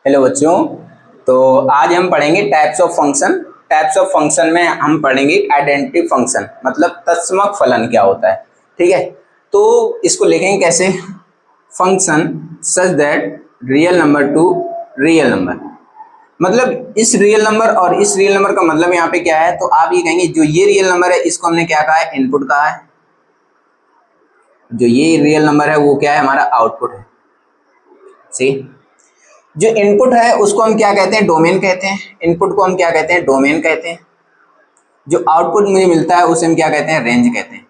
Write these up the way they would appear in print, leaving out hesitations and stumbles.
Hello बच्चों। तो आज हम पढ़ेंगे types of function. Types of function में हम पढ़ेंगे आइडेंटिटी फंक्शन, मतलब तत्समक फलन क्या होता है। ठीक है, तो इसको लिखेंगे कैसे? Function such that real number two real number, मतलब इस रियल नंबर और इस रियल नंबर का मतलब यहाँ पे क्या है। तो आप ये कहेंगे जो ये रियल नंबर है इसको हमने क्या कहा है? इनपुट कहा है। जो ये रियल नंबर है वो क्या है? हमारा आउटपुट है। सी, जो इनपुट है उसको हम क्या कहते हैं? डोमेन कहते हैं। इनपुट को हम क्या कहते हैं? डोमेन कहते हैं। जो आउटपुट मुझे मिलता है उसे हम क्या कहते हैं? रेंज कहते हैं।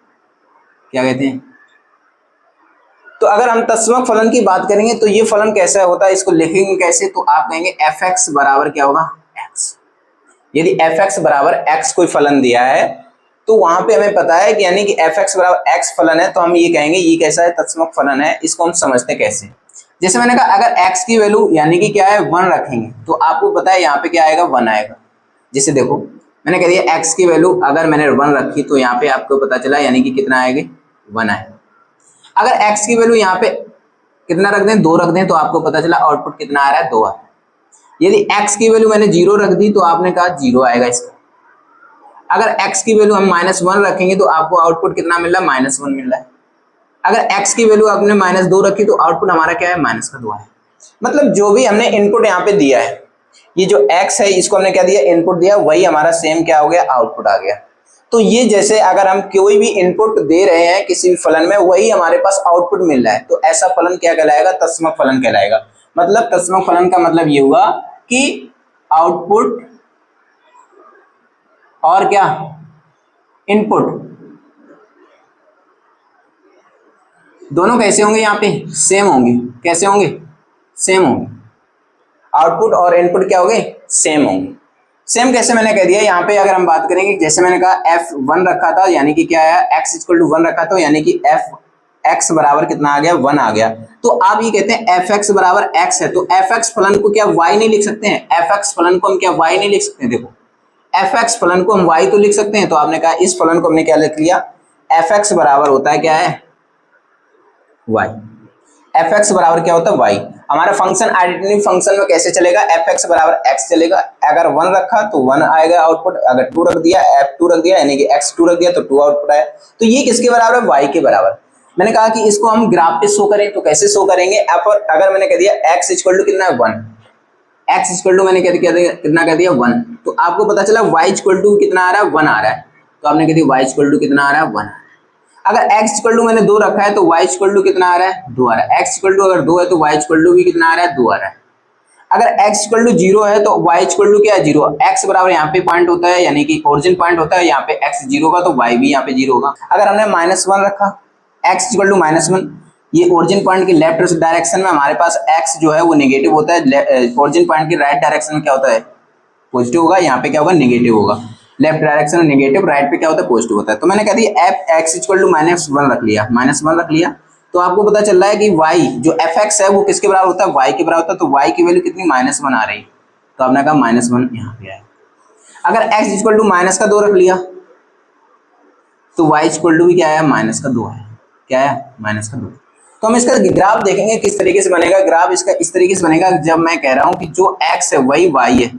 क्या कहते हैं? तो अगर हम तत्समक फलन की बात करेंगे तो ये फलन कैसा होता है, इसको लिखेंगे कैसे? तो आप कहेंगे एफ एक्स बराबर क्या होगा? एक्स। यदि एफ एक्स बराबर एक्स कोई फलन दिया है तो वहां पे हमें पता है कि यानी कि एफ एक्स बराबर एक्स फलन है, तो हम ये कहेंगे ये कैसा है? तत्समक फलन है। इसको हम समझते कैसे? जैसे मैंने कहा अगर x की वैल्यू यानी कि क्या है? 1 रखेंगे तो आपको पता है यहाँ पे क्या आएगा? 1 आएगा। जैसे देखो मैंने कह दिया x की वैल्यू अगर मैंने 1 रखी तो यहाँ पे आपको पता चला यानी कि कितना आएगा? 1 आएगा। अगर x की वैल्यू यहाँ पे कितना रख दें? 2 रख दें तो आपको पता चला आउटपुट कितना आ रहा है? 2 आ रहा है। यदि x की वैल्यू मैंने 0 रख दी तो आपने कहा 0 आएगा इसका। अगर x की वैल्यू हम -1 रखेंगे तो आपको आउटपुट कितना मिल रहा है? -1 मिल रहा है। अगर x की वैल्यू आपने -2 रखी तो आउटपुट हमारा क्या है? -2 है। मतलब जो भी हमने इनपुट यहाँ पे दिया है, ये जो x है इसको हमने क्या दिया? इनपुट दिया, वही हमारा सेम क्या हो गया? आउटपुट आ गया। तो ये जैसे अगर हम कोई भी इनपुट दे रहे हैं किसी भी फलन में, वही हमारे पास आउटपुट मिल रहा है, तो ऐसा फलन क्या कहलाएगा? तत्समक फलन कहलाएगा। मतलब तत्समक फलन का मतलब ये हुआ कि आउटपुट और क्या? इनपुट दोनों कैसे होंगे? यहाँ पे सेम होंगे। कैसे होंगे? सेम होंगे। आउटपुट और इनपुट क्या होंगे? सेम होंगे। सेम कैसे मैंने कह दिया यहाँ पे, अगर हम बात करेंगे जैसे मैंने कहा f1 रखा था यानी कि क्या आया? x = 1 रखा था यानी कि f(x) बराबर कितना आ गया? 1 आ गया। तो आप ये कहते हैं f(x) बराबर x है, तो f(x) फलन को क्या y नहीं लिख सकते हैं? f(x) फलन को हम क्या y नहीं लिख सकते हैं? देखो f(x) फलन को हम y तो लिख सकते हैं, तो आपने कहा इस फलन को हमने क्या लिख लिया? f(x) बराबर होता है क्या है? y। f(x) बराबर क्या होता है? y। हमारा फंक्शन आइडेंटिटी फंक्शन में कैसे चलेगा? f(x) बराबर x चलेगा। अगर 1 रखा तो 1 आएगा आउटपुट, अगर 2 रख दिया, f2 रख दिया यानी कि x2 रख दिया तो 2 आउटपुट आया। तो ये किसके बराबर है? y के बराबर। मैंने कहा कि इसको हम ग्राफ पे शो करें, तो कैसे शो करेंगे? अगर मैंने कह दिया x = कितना है? 1, x = मैंने कितना कह दिया? 1, तो आपको पता चला y = कितना आ रहा है? 1 आ रहा है। तो आपने कह दिया y = कितना आ रहा है? 1। अगर x = मैंने 2 रखा है तो y = कितना आ रहा है? 2 आ रहा है। x = अगर 2 है तो y = भी कितना आ रहा है? 2 आ रहा है। अगर x = 0 है तो y = क्या है? 0। x बराबर यहाँ पे पॉइंट होता है यानी कि ओरिजिन पॉइंट होता है, यहाँ पे x 0 का तो y भी यहाँ पे 0 होगा। अगर हमने -1 रखा, x = -1, ये ओरिजिन पॉइंट की लेफ्ट डायरेक्शन में हमारे पास x जो है वो नेगेटिव होता है, ओरिजिन पॉइंट की राइट डायरेक्शन में क्या होता है? पॉजिटिव होगा। यहाँ पे क्या होगा? नेगेटिव होगा। लेफ्ट डायरेक्शन में नेगेटिव, राइट पे क्या होता है? पॉजिटिव होता है। तो मैंने कह दिया f(x) = -1 रख लिया, -1 रख लिया, तो आपको पता चल रहा है कि y जो f(x) है वो किसके बराबर होता है? y के बराबर होता है। तो y की वैल्यू कितनी? -1 आ रही, तो आपने कहा -1 यहाँ पे आया। अगर x = -2 रख लिया तो y = भी क्या आया? -2 है। क्या आया? -2। तो हम इसका ग्राफ देखेंगे किस तरीके से बनेगा। ग्राफ इसका इस तरीके से बनेगा, जब मैं कह रहा हूँ कि जो x है वही y है,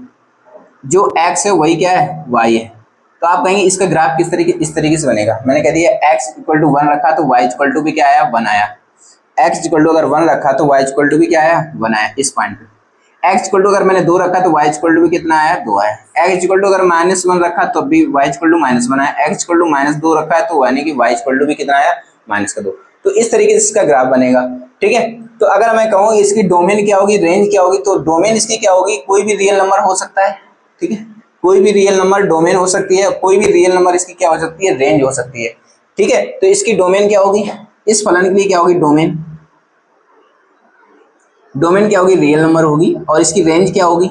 जो x है वही क्या है? y है। तो आप कहेंगे इसका ग्राफ किस तरीके इस तरीके से बनेगा। मैंने कह दिया x = 1 रखा तो y = भी क्या आया? 1 आया। x = अगर 1 रखा तो y = भी क्या आया? 1 आया इस पॉइंट पे। x = अगर मैंने 2 रखा तो y = भी कितना आया? 2 आया। x = अगर -1 रखा तो भी y = -1 आया। x = -2 रखा है तो यानी कि y = भी कितना आया? -2। तो इस तरीके से इसका ग्राफ बनेगा। ठीक है, तो अगर मैं कहूँ इसकी डोमेन क्या होगी, रेंज क्या होगी, तो डोमेन इसकी क्या होगी? कोई भी रियल नंबर हो सकता है। ठीक है, कोई भी रियल नंबर डोमेन हो सकती है, कोई भी रियल नंबर इसकी क्या हो सकती है? रेंज हो सकती है। ठीक है, तो इसकी डोमेन क्या होगी? इस फलन के लिए क्या होगी? डोमेन क्या होगी? रियल नंबर होगी। और इसकी रेंज क्या होगी?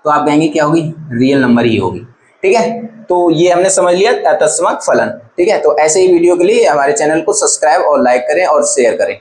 तो आप कहेंगे क्या होगी? रियल नंबर ही होगी। ठीक है, तो ये हमने समझ लिया तत्समक फलन। ठीक है, तो ऐसे ही वीडियो के लिए हमारे चैनल को सब्सक्राइब और लाइक करें और शेयर करें।